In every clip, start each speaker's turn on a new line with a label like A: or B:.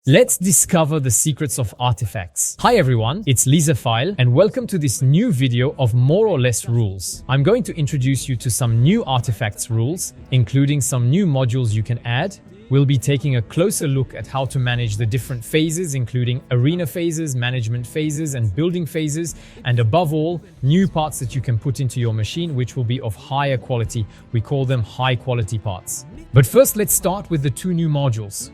A: Let's discover the secrets of artifacts. Hi everyone, it's Lisaphile and welcome to this new video of more or less rules. I'm going to introduce you to some new artifacts rules, including some new modules you can add. We'll be taking a closer look at how to manage the different phases, including arena phases, management phases, and building phases, and above all, new parts that you can put into your machine which will be of higher quality. We call them high quality parts. But first, let's start with the two new modules.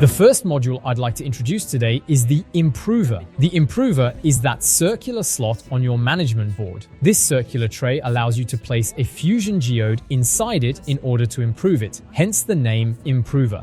A: The first module I'd like to introduce today is the Improver. The Improver is that circular slot on your management board. This circular tray allows you to place a fusion geode inside it in order to improve it, hence the name Improver.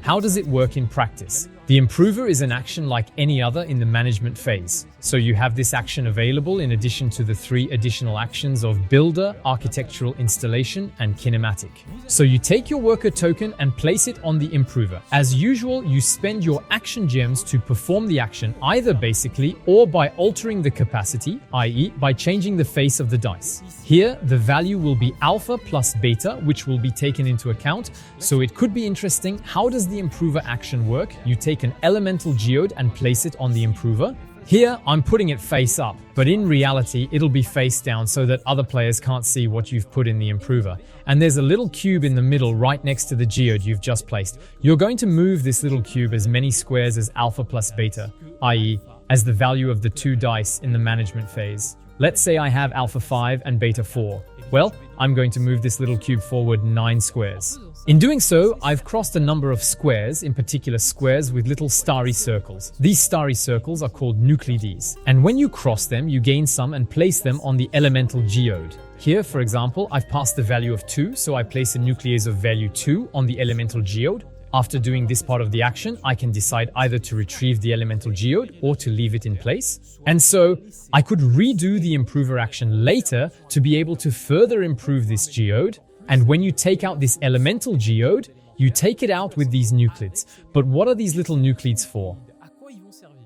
A: How does it work in practice? The Improver is an action like any other in the management phase. So you have this action available in addition to the three additional actions of Builder, Architectural Installation, and Kinematic. So you take your worker token and place it on the Improver. As usual, you spend your action gems to perform the action either basically or by altering the capacity, i.e. by changing the face of the dice. Here, the value will be alpha plus beta, which will be taken into account. So it could be interesting. How does the Improver action work? You take an elemental geode and place it on the Improver. Here, I'm putting it face up, but in reality, it'll be face down so that other players can't see what you've put in the Improver. And there's a little cube in the middle right next to the geode you've just placed. You're going to move this little cube as many squares as alpha plus beta, i.e. as the value of the two dice in the management phase. Let's say I have alpha 5 and beta 4. Well, I'm going to move this little cube forward 9 squares. In doing so, I've crossed a number of squares, in particular squares with little starry circles. These starry circles are called nuclides. And when you cross them, you gain some and place them on the elemental geode. Here, for example, I've passed the value of 2, so I place a nucleus of value 2 on the elemental geode. After doing this part of the action, I can decide either to retrieve the elemental geode or to leave it in place. And so, I could redo the Improver action later to be able to further improve this geode. And when you take out this elemental geode, you take it out with these nuclides. But what are these little nuclides for?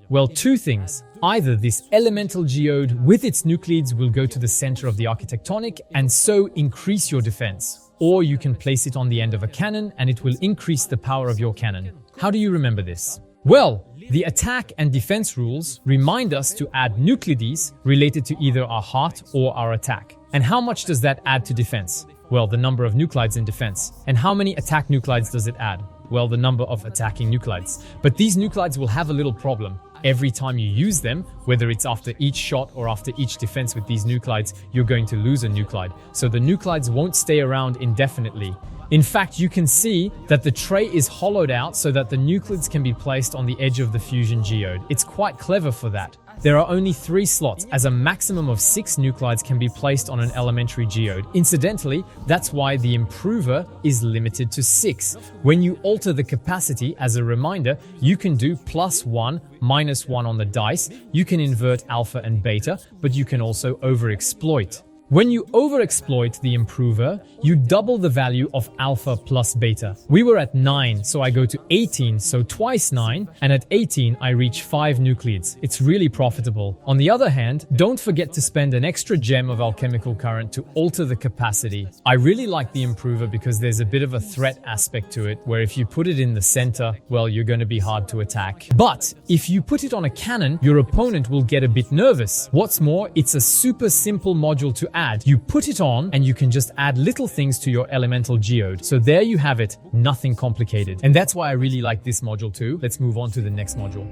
A: Well, two things. Either this elemental geode with its nuclides will go to the center of the architectonic and so increase your defense. Or you can place it on the end of a cannon and it will increase the power of your cannon. How do you remember this? Well, the attack and defense rules remind us to add nuclides related to either our heart or our attack. And how much does that add to defense? Well, the number of nuclides in defense. And how many attack nuclides does it add? Well, the number of attacking nuclides. But these nuclides will have a little problem. Every time you use them, whether it's after each shot or after each defense with these nuclides, you're going to lose a nuclide. So the nuclides won't stay around indefinitely. In fact, you can see that the tray is hollowed out so that the nuclides can be placed on the edge of the fusion geode. It's quite clever for that. There are only 3 slots, as a maximum of 6 nuclides can be placed on an elementary geode. Incidentally, that's why the Improver is limited to 6. When you alter the capacity, as a reminder, you can do +1, -1 on the dice. You can invert alpha and beta, but you can also overexploit. When you overexploit the Improver, you double the value of alpha plus beta. We were at 9, so I go to 18, so twice 9, and at 18 I reach 5 nuclides. It's really profitable. On the other hand, don't forget to spend an extra gem of alchemical current to alter the capacity. I really like the Improver because there's a bit of a threat aspect to it, where if you put it in the center, well, you're going to be hard to attack. But if you put it on a cannon, your opponent will get a bit nervous. What's more, it's a super simple module to add. You put it on and you can just add little things to your elemental geode. So there you have it, nothing complicated. And that's why I really like this module too. Let's move on to the next module.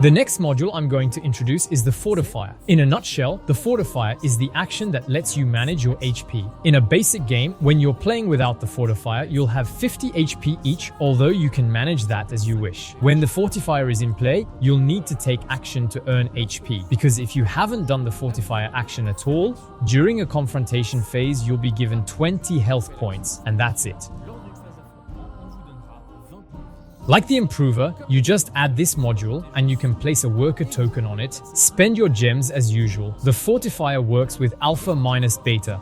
A: The next module I'm going to introduce is the Fortifier. In a nutshell, the Fortifier is the action that lets you manage your HP. In a basic game, when you're playing without the Fortifier, you'll have 50 HP each, although you can manage that as you wish. When the Fortifier is in play, you'll need to take action to earn HP, because if you haven't done the Fortifier action at all, during a confrontation phase, you'll be given 20 health points, and that's it. Like the Improver, you just add this module and you can place a worker token on it, spend your gems as usual. The Fortifier works with alpha minus beta,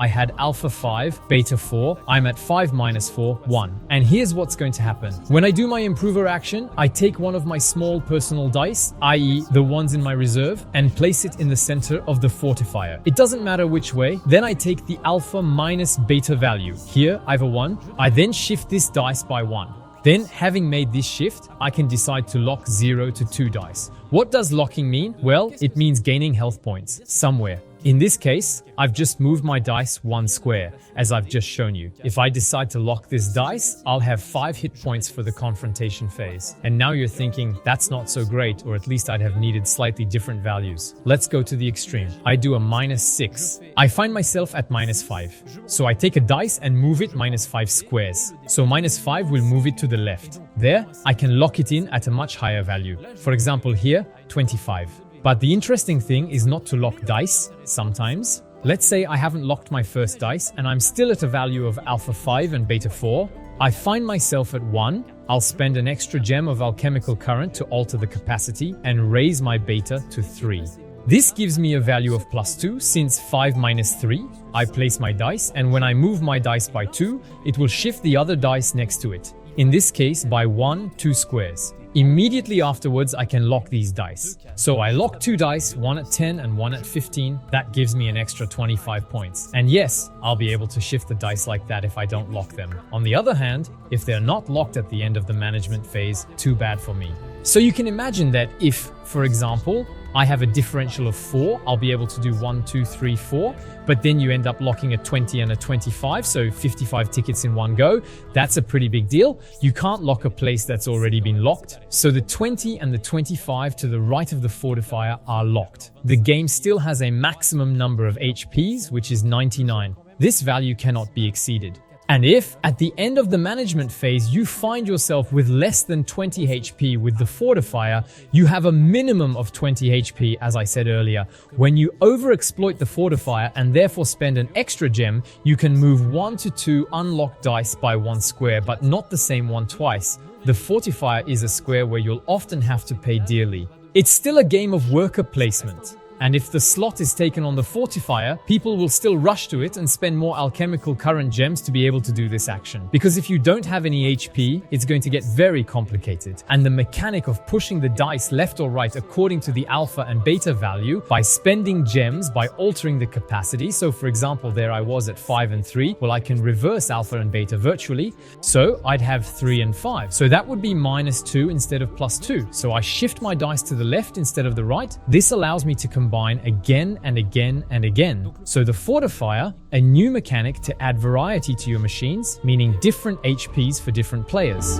A: I had alpha 5, beta 4, I'm at 5 minus 4, 1. And here's what's going to happen. When I do my improver action, I take one of my small personal dice, i.e. the ones in my reserve, and place it in the center of the fortifier. It doesn't matter which way. Then I take the alpha minus beta value. Here, I have a 1. I then shift this dice by 1. Then, having made this shift, I can decide to lock 0 to 2 dice. What does locking mean? Well, it means gaining health points somewhere. In this case, I've just moved my dice 1 square, as I've just shown you. If I decide to lock this dice, I'll have 5 hit points for the confrontation phase. And now you're thinking, that's not so great, or at least I'd have needed slightly different values. Let's go to the extreme. I do a minus 6. I find myself at minus 5. So I take a dice and move it minus 5 squares. So minus 5 will move it to the left. There, I can lock it in at a much higher value. For example here, 25. But the interesting thing is not to lock dice, sometimes. Let's say I haven't locked my first dice and I'm still at a value of alpha 5 and beta 4. I find myself at 1. I'll spend an extra gem of alchemical current to alter the capacity and raise my beta to 3. This gives me a value of plus 2 since 5 minus 3. I place my dice and when I move my dice by 2, it will shift the other dice next to it. In this case by 2 squares. Immediately afterwards, I can lock these dice. So I lock 2 dice, one at 10 and one at 15. That gives me an extra 25 points. And yes, I'll be able to shift the dice like that if I don't lock them. On the other hand, if they're not locked at the end of the management phase, too bad for me. So you can imagine that if, for example, I have a differential of 4, I'll be able to do 1, 2, 3, 4, but then you end up locking a 20 and a 25, so 55 tickets in one go. That's a pretty big deal. You can't lock a place that's already been locked. So the 20 and the 25 to the right of the fortifier are locked. The game still has a maximum number of HPs, which is 99. This value cannot be exceeded. And if, at the end of the management phase, you find yourself with less than 20 HP with the fortifier, you have a minimum of 20 HP, as I said earlier. When you overexploit the fortifier and therefore spend an extra gem, you can move 1 to 2 unlocked dice by 1 square, but not the same one twice. The fortifier is a square where you'll often have to pay dearly. It's still a game of worker placement. And if the slot is taken on the fortifier, people will still rush to it and spend more alchemical current gems to be able to do this action. Because if you don't have any HP, it's going to get very complicated. And the mechanic of pushing the dice left or right according to the alpha and beta value by spending gems, by altering the capacity. So for example, there I was at 5 and 3. Well, I can reverse alpha and beta virtually. So I'd have 3 and 5. So that would be minus 2 instead of plus 2. So I shift my dice to the left instead of the right. This allows me to combine again and again and again. So the fortifier, a new mechanic to add variety to your machines, meaning different HPs for different players.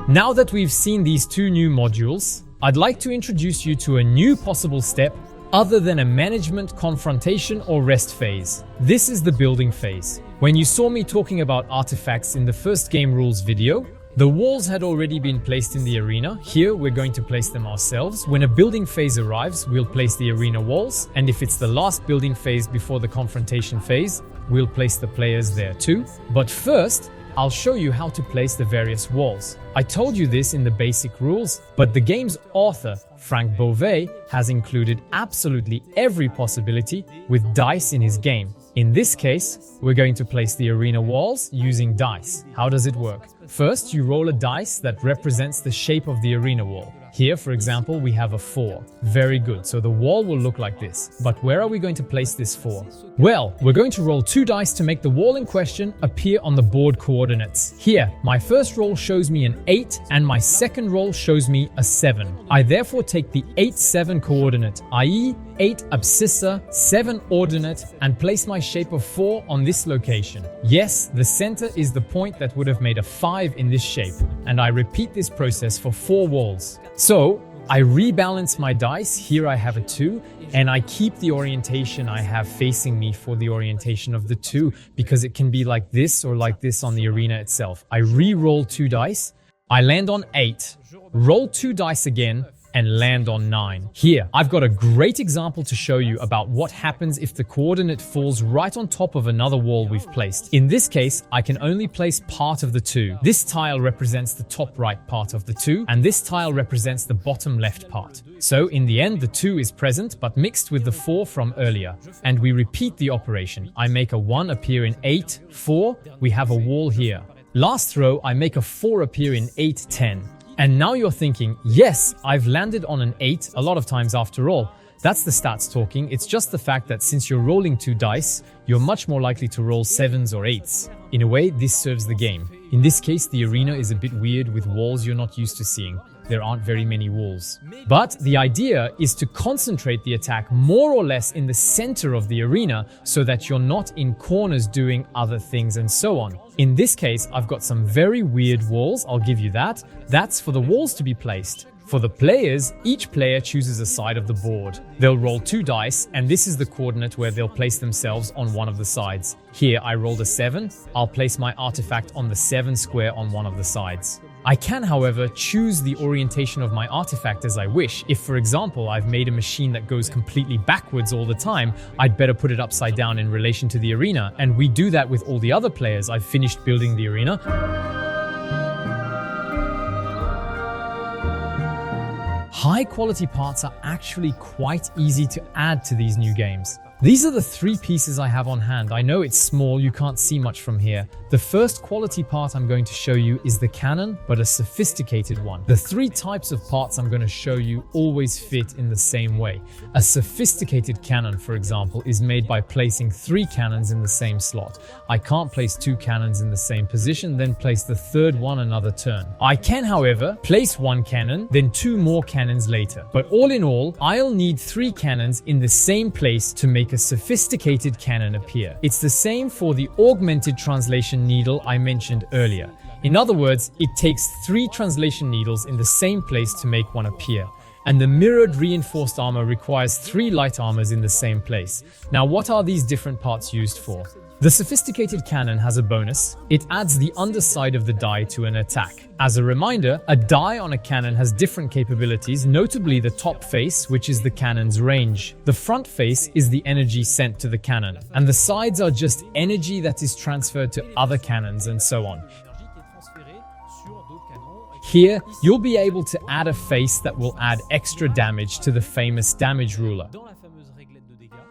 A: Now that we've seen these 2 new modules, I'd like to introduce you to a new possible step other than a management, confrontation, or rest phase. This is the building phase. When you saw me talking about artifacts in the first game rules video, the walls had already been placed in the arena. Here, we're going to place them ourselves. When a building phase arrives, we'll place the arena walls. And if it's the last building phase before the confrontation phase, we'll place the players there too. But first, I'll show you how to place the various walls. I told you this in the basic rules, but the game's author, Frank Beauvais, has included absolutely every possibility with dice in his game. In this case, we're going to place the arena walls using dice. How does it work? First, you roll a dice that represents the shape of the arena wall. Here, for example, we have a 4. Very good, so the wall will look like this. But where are we going to place this 4? Well, we're going to roll 2 dice to make the wall in question appear on the board coordinates. Here, my first roll shows me an 8 and my second roll shows me a 7. I therefore take the 8-7 coordinate, i.e. 8 abscissa, 7 ordinate, and place my shape of 4 on this location. Yes, the center is the point that would have made a 5 in this shape, and I repeat this process for 4 walls. So, I rebalance my dice, here I have a 2, and I keep the orientation I have facing me for the orientation of the 2, because it can be like this or like this on the arena itself. I re-roll 2 dice, I land on 8, roll 2 dice again, and land on 9. Here, I've got a great example to show you about what happens if the coordinate falls right on top of another wall we've placed. In this case, I can only place part of the 2. This tile represents the top right part of the 2, and this tile represents the bottom left part. So in the end, the 2 is present, but mixed with the 4 from earlier. And we repeat the operation. I make a 1 appear in 8, 4, we have a wall here. Last row, I make a 4 appear in 8, 10. And now you're thinking, yes, I've landed on an 8 a lot of times after all. That's the stats talking. It's just the fact that since you're rolling 2 dice, you're much more likely to roll 7s or 8s. In a way, this serves the game. In this case, the arena is a bit weird with walls you're not used to seeing. There aren't very many walls. But the idea is to concentrate the attack more or less in the center of the arena so that you're not in corners doing other things and so on. In this case, I've got some very weird walls, I'll give you that. That's for the walls to be placed. For the players, each player chooses a side of the board. They'll roll 2 dice, and this is the coordinate where they'll place themselves on one of the sides. Here, I rolled a 7. I'll place my artifact on the 7 square on one of the sides. I can, however, choose the orientation of my artifact as I wish. If, for example, I've made a machine that goes completely backwards all the time, I'd better put it upside down in relation to the arena, and we do that with all the other players. I've finished building the arena. High quality parts are actually quite easy to add to these new games. These are the 3 pieces I have on hand. I know it's small, you can't see much from here. The first quality part I'm going to show you is the cannon, but a sophisticated one. The 3 types of parts I'm going to show you always fit in the same way. A sophisticated cannon, for example, is made by placing 3 cannons in the same slot. I can't place 2 cannons in the same position, then place the 3rd one another turn. I can, however, place 1 cannon, then 2 more cannons later. But all in all, I'll need 3 cannons in the same place to make a sophisticated cannon appear. It's the same for the augmented translation needle I mentioned earlier. In other words, it takes 3 translation needles in the same place to make one appear. And the mirrored reinforced armor requires 3 light armors in the same place. Now, what are these different parts used for? The sophisticated cannon has a bonus. It adds the underside of the die to an attack. As a reminder, a die on a cannon has different capabilities, notably the top face, which is the cannon's range. The front face is the energy sent to the cannon, and the sides are just energy that is transferred to other cannons and so on. Here, you'll be able to add a face that will add extra damage to the famous damage ruler.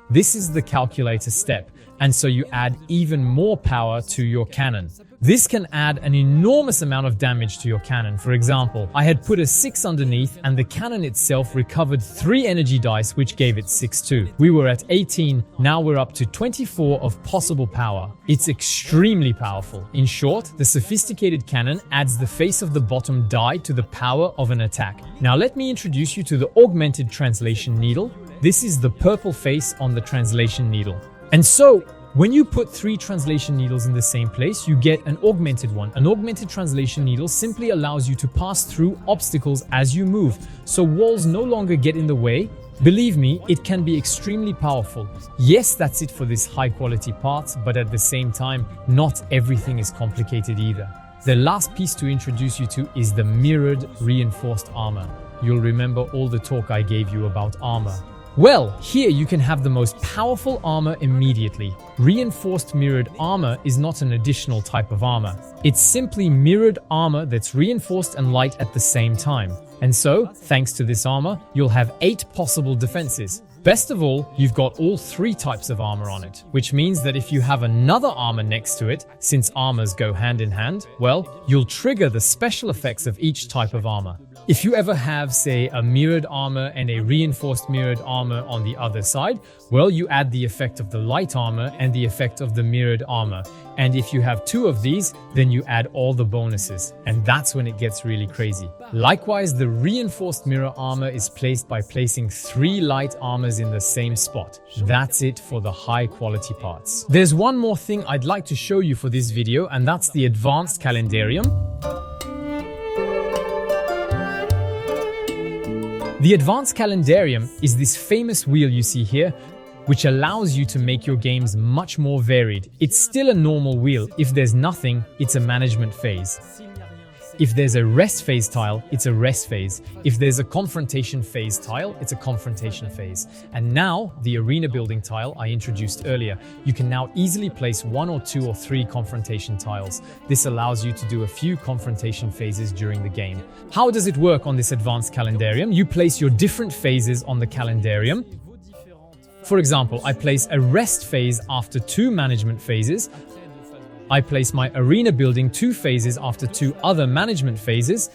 A: This is the calculator step, and so you add even more power to your cannon. This can add an enormous amount of damage to your cannon. For example, I had put a 6 underneath and the cannon itself recovered 3 energy dice, which gave it 6-2. We were at 18, now we're up to 24 of possible power. It's extremely powerful. In short, the sophisticated cannon adds the face of the bottom die to the power of an attack. Now let me introduce you to the augmented translation needle. This is the purple face on the translation needle. And so, when you put 3 translation needles in the same place, you get an augmented one. An augmented translation needle simply allows you to pass through obstacles as you move, so walls no longer get in the way. Believe me, it can be extremely powerful. Yes, that's it for this high quality part, but at the same time, not everything is complicated either. The last piece to introduce you to is the mirrored reinforced armor. You'll remember all the talk I gave you about armor. Well, here you can have the most powerful armor immediately. Reinforced mirrored armor is not an additional type of armor. It's simply mirrored armor that's reinforced and light at the same time. And so, thanks to this armor, you'll have 8 possible defenses. Best of all, you've got all 3 types of armor on it, which means that if you have another armor next to it, since armors go hand in hand, well, you'll trigger the special effects of each type of armor. If you ever have, say, a mirrored armor and a reinforced mirrored armor on the other side, well, you add the effect of the light armor and the effect of the mirrored armor. And if you have 2 of these, then you add all the bonuses. And that's when it gets really crazy. Likewise, the reinforced mirror armor is placed by placing 3 light armors in the same spot. That's it for the high quality parts. There's one more thing I'd like to show you for this video, and that's the advanced calendarium. The advanced calendarium is this famous wheel you see here, which allows you to make your games much more varied. It's still a normal wheel. If there's nothing, it's a management phase. If there's a rest phase tile, it's a rest phase. If there's a confrontation phase tile, it's a confrontation phase. And now, the arena building tile I introduced earlier, you can now easily place 1 or 2 or 3 confrontation tiles. This allows you to do a few confrontation phases during the game. How does it work on this advanced calendarium? You place your different phases on the calendarium. For example, I place a rest phase after 2 management phases. I place my arena building 2 phases after 2 other management phases.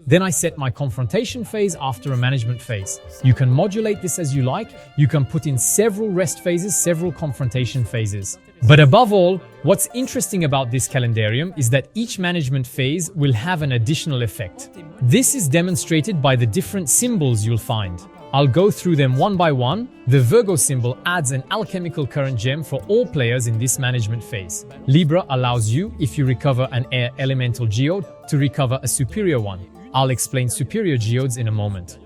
A: Then I set my confrontation phase after a management phase. You can modulate this as you like. You can put in several rest phases, several confrontation phases. But above all, what's interesting about this calendarium is that each management phase will have an additional effect. This is demonstrated by the different symbols you'll find. I'll go through them one by one. The Virgo symbol adds an alchemical current gem for all players in this management phase. Libra allows you, if you recover an air elemental geode, to recover a superior one. I'll explain superior geodes in a moment.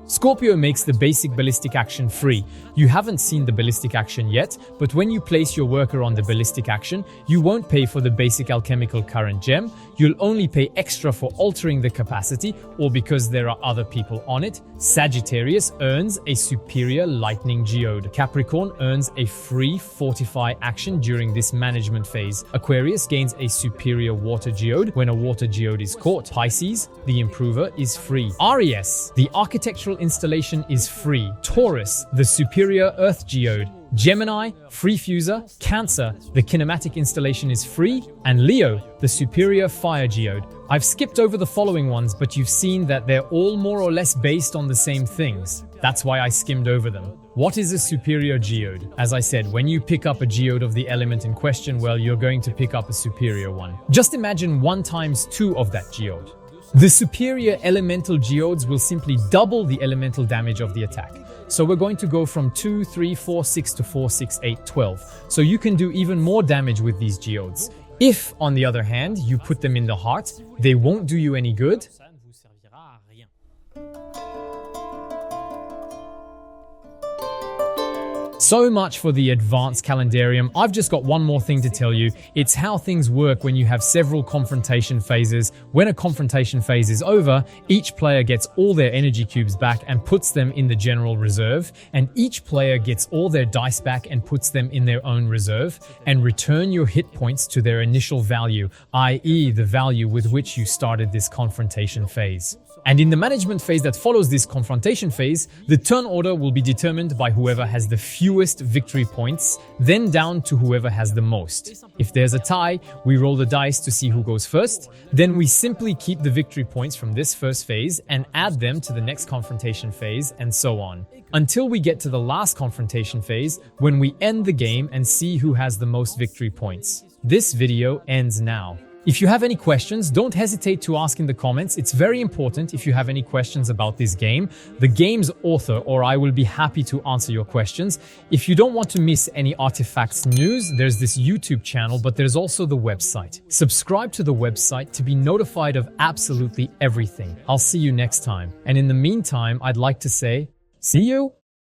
A: Scorpio makes the basic ballistic action free. You haven't seen the ballistic action yet, but when you place your worker on the ballistic action, you won't pay for the basic alchemical current gem. You'll only pay extra for altering the capacity or because there are other people on it. Sagittarius earns a superior lightning geode. Capricorn earns a free Fortify action during this management phase. Aquarius gains a superior water geode when a water geode is caught. Pisces, the improver, is free. Aries, the architectural installation, is free. Taurus, the superior earth geode. Gemini, free fuser. Cancer, the kinematic installation, is free. And Leo, the superior fire geode. I've skipped over the following ones, but you've seen that they're all more or less based on the same things. That's why I skimmed over them. What is a superior geode? As I said, when you pick up a geode of the element in question, well, you're going to pick up a superior one. Just imagine 1 times 2 of that geode. The superior elemental geodes will simply double the elemental damage of the attack. So we're going to go from 2, 3, 4, 6 to 4, 6, 8, 12. So you can do even more damage with these geodes. If, on the other hand, you put them in the heart, they won't do you any good. So much for the advanced calendarium. I've just got one more thing to tell you. It's how things work when you have several confrontation phases. When a confrontation phase is over, each player gets all their energy cubes back and puts them in the general reserve, and each player gets all their dice back and puts them in their own reserve, and return your hit points to their initial value, i.e. the value with which you started this confrontation phase. And in the management phase that follows this confrontation phase, the turn order will be determined by whoever has the fewest victory points, then down to whoever has the most. If there's a tie, we roll the dice to see who goes first. Then we simply keep the victory points from this first phase and add them to the next confrontation phase, and so on. Until we get to the last confrontation phase, when we end the game and see who has the most victory points. This video ends now. If you have any questions, don't hesitate to ask in the comments. It's very important if you have any questions about this game. The game's author or I will be happy to answer your questions. If you don't want to miss any Artifacts news, there's this YouTube channel, but there's also the website. Subscribe to the website to be notified of absolutely everything. I'll see you next time. And in the meantime, I'd like to say, see you!